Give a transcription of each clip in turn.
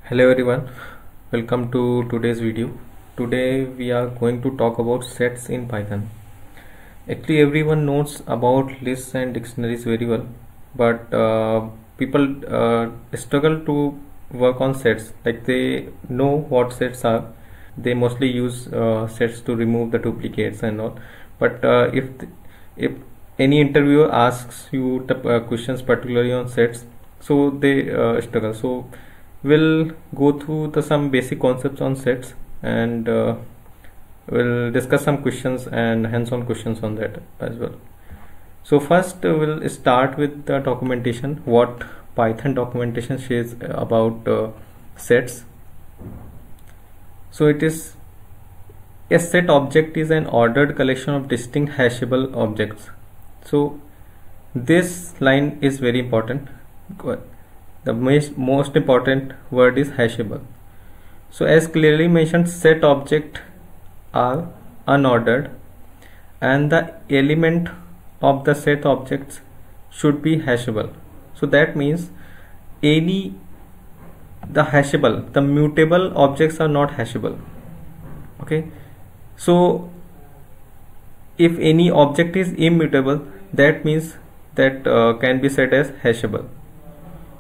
Hello everyone, welcome to today's video. Today we are going to talk about sets in Python. Actually everyone knows about lists and dictionaries very well, but people struggle to work on sets. Like they know what sets are, they mostly use sets to remove the duplicates and all. But if any interviewer asks you the questions particularly on sets, so they struggle. So we'll go through some basic concepts on sets, and we'll discuss some questions and hands-on questions on that as well. So first we'll start with the documentation, what Python documentation says about sets. So it is a set object is an ordered collection of distinct hashable objects. So this line is very important. The most important word is hashable. So as clearly mentioned, set object are unordered and the element of the set objects should be hashable. So that means the mutable objects are not hashable. Okay, so if any object is immutable, that means that can be set as hashable.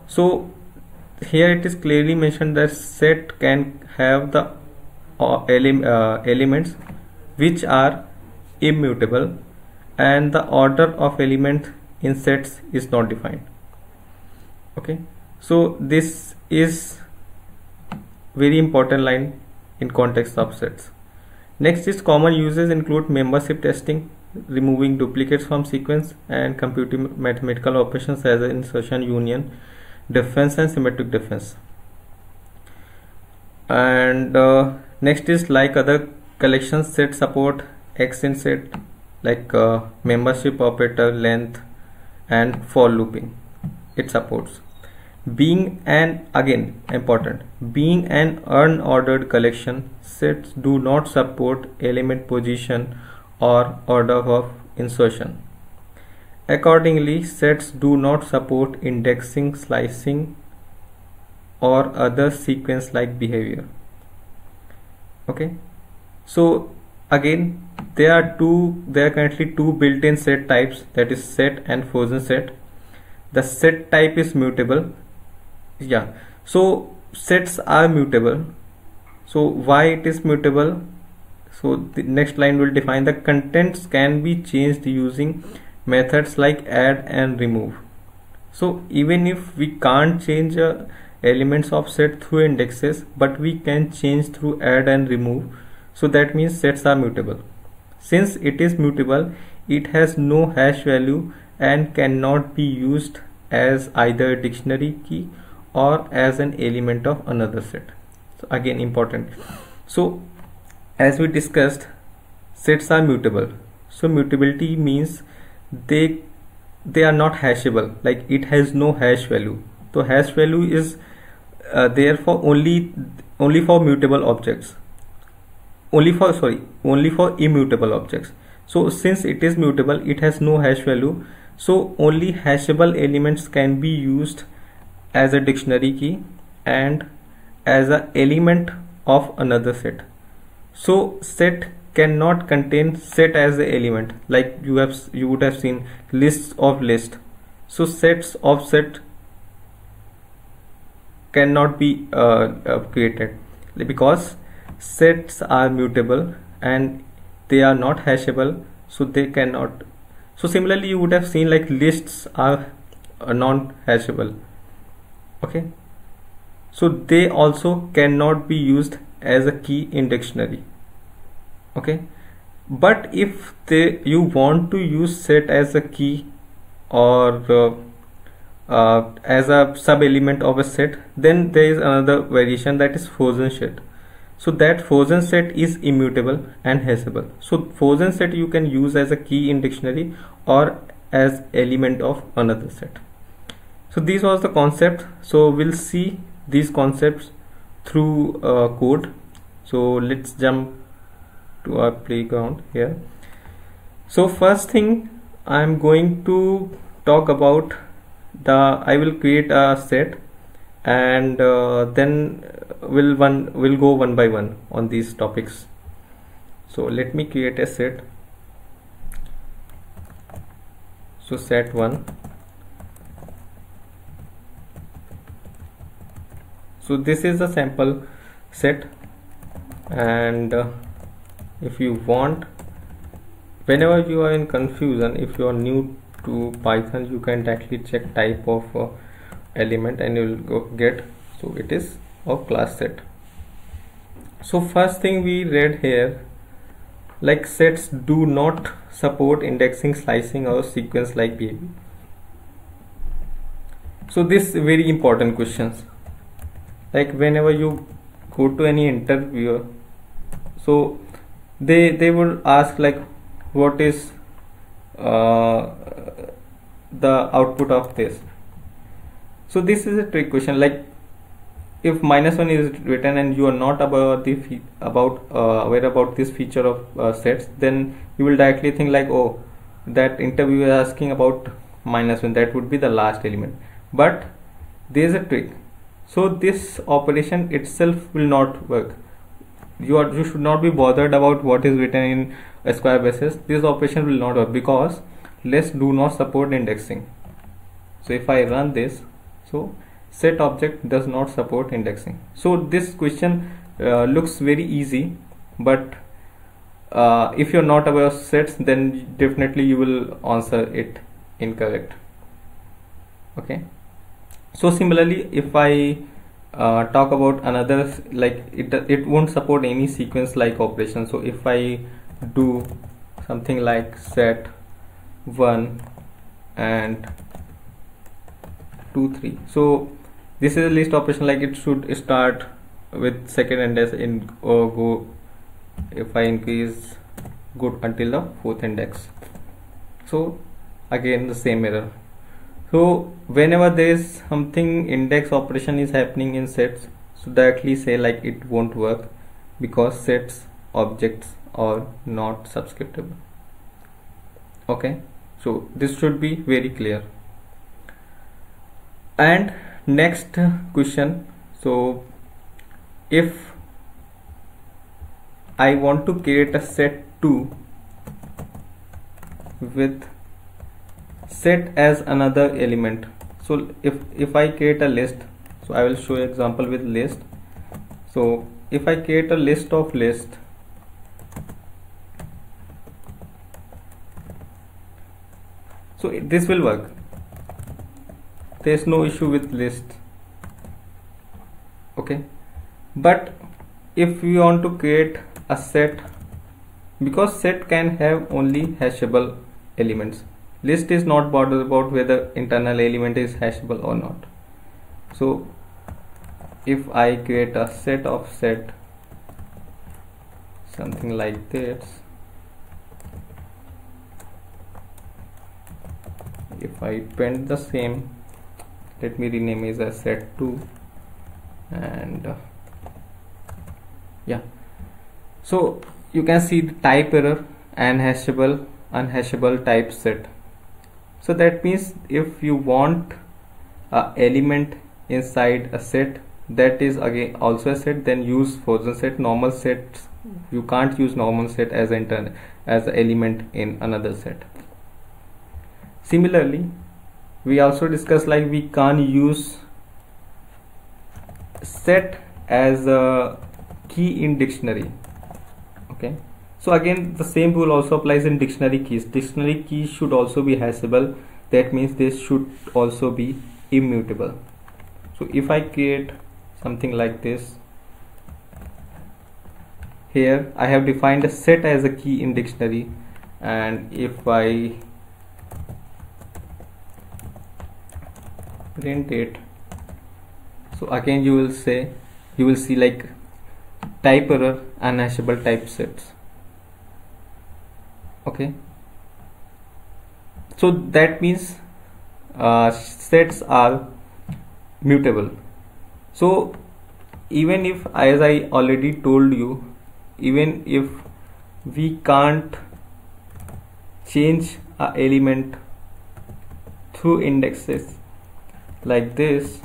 So here it is clearly mentioned that set can have the elements which are immutable, and the order of elements in sets is not defined. Okay, so this is very important line in context of sets. Next is common uses include membership testing, removing duplicates from sequence, and computing mathematical operations as insertion, union, difference, and symmetric difference. And next is like other collections, set support X in set, like membership operator, length, and for looping it supports. Being an unordered collection, sets do not support element position or order of insertion. Accordingly, sets do not support indexing, slicing, or other sequence-like behavior. Okay, so again there are currently two built-in set types, that is set and frozen set. The set type is mutable. Yeah, so sets are mutable. So why it is mutable? So the next line will define the contents can be changed using methods like add and remove. So even if we can't change elements of set through indexes, but we can change through add and remove. So that means sets are mutable. Since it is mutable, it has no hash value and cannot be used as either a dictionary key or as an element of another set. So again important. So as we discussed, sets are mutable. So mutability means they are not hashable, like it has no hash value. So hash value is there for only for mutable objects, only for immutable objects. So since it is mutable, it has no hash value, so only hashable elements can be used as a dictionary key and as an element of another set. So set cannot contain set as the element, like you would have seen lists of list. So sets of set cannot be created because sets are mutable and they are not hashable, so they cannot. So similarly you would have seen like lists are non-hashable. Okay, so they also cannot be used as a key in dictionary. Okay, but if you want to use set as a key or as a sub element of a set, then there is another variation, that is frozen set. So that frozen set is immutable and hashable. So frozen set you can use as a key in dictionary or as element of another set. So this was the concept. So we'll see these concepts through code. So let's jump to our playground here. So first thing I'm going to talk about I will create a set and then we'll go one by one on these topics. So let me create a set. So set 1. So this is a sample set, and if you want, whenever you are in confusion, if you are new to Python, you can directly check type of element and you will get. So it is of class set. So first thing we read here, like sets do not support indexing, slicing or sequence like behavior. So this very important questions, like whenever you go to any interviewer, so they will ask like what is the output of this. So this is a trick question, like if -1 is written and you are not aware about this feature of sets, then you will directly think like, oh, that interviewer is asking about -1, that would be the last element. But there is a trick. So this operation itself will not work. You should not be bothered about what is written in a square braces. This operation will not work because lists do not support indexing. So if I run this, so set object does not support indexing. So this question looks very easy, but if you're not aware of sets, then definitely you will answer it incorrect. Okay. So similarly, if I talk about another, like it won't support any sequence like operation. So if I do something like set 1 and 2 3, so this is a list operation, like it should start with second index in or go, if I increase, go until the 4th index. So again the same error. So whenever there is something index operation is happening in sets, so directly say like it won't work because sets objects are not subscriptable. Okay, so this should be very clear. And next question, so if I want to create a set 2 with set as another element, so if I create a list, so I will show you example with list. So if I create a list of list, so this will work. There is no issue with list. Okay, but if we want to create a set, because set can have only hashable elements, list is not bothered about whether internal element is hashable or not. So if I create a set of set, something like this, if I print the same, let me rename it as set 2, and yeah, so you can see the type error and hashable, unhashable type set. So that means if you want a element inside a set that is again also a set, then use frozen set. Normal sets, you can't use normal set as an element in another set. Similarly, we also discussed like we can't use set as a key in dictionary. Okay, so again the same rule also applies in dictionary keys. Dictionary keys should also be hashable. That means this should also be immutable. So if I create something like this, here I have defined a set as a key in dictionary, and if I print it, so again you will see like type error, unhashable type sets. Okay, so that means sets are mutable. So even if, as I already told you, even if we can't change a element through indexes like this,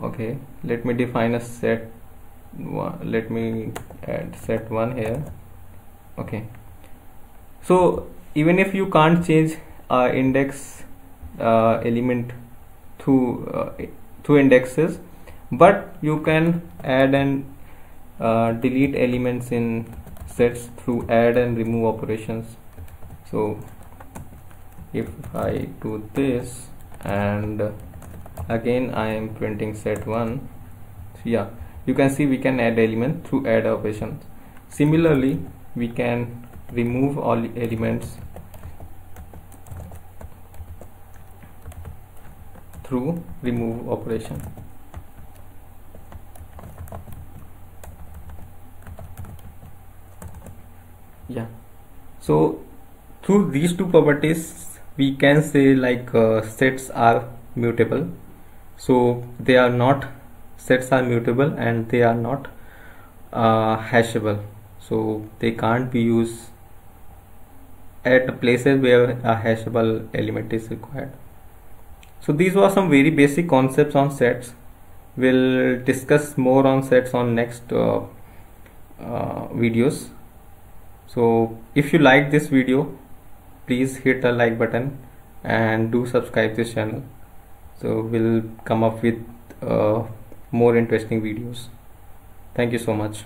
Okay, let me define a set one. Let me add set 1 here. Okay, so even if you can't change index element through indexes, but you can add and delete elements in sets through add and remove operations. So if I do this and again I am printing set 1, so yeah, you can see we can add element through add operations. Similarly, we can remove all elements through remove operation. Yeah, so through these two properties we can say like sets are mutable. So they are not, sets are mutable and they are not hashable, so they can't be used at places where a hashable element is required. So these were some very basic concepts on sets. We'll discuss more on sets on next videos. So if you like this video, please hit the like button and do subscribe this channel. So we'll come up with more interesting videos. Thank you so much.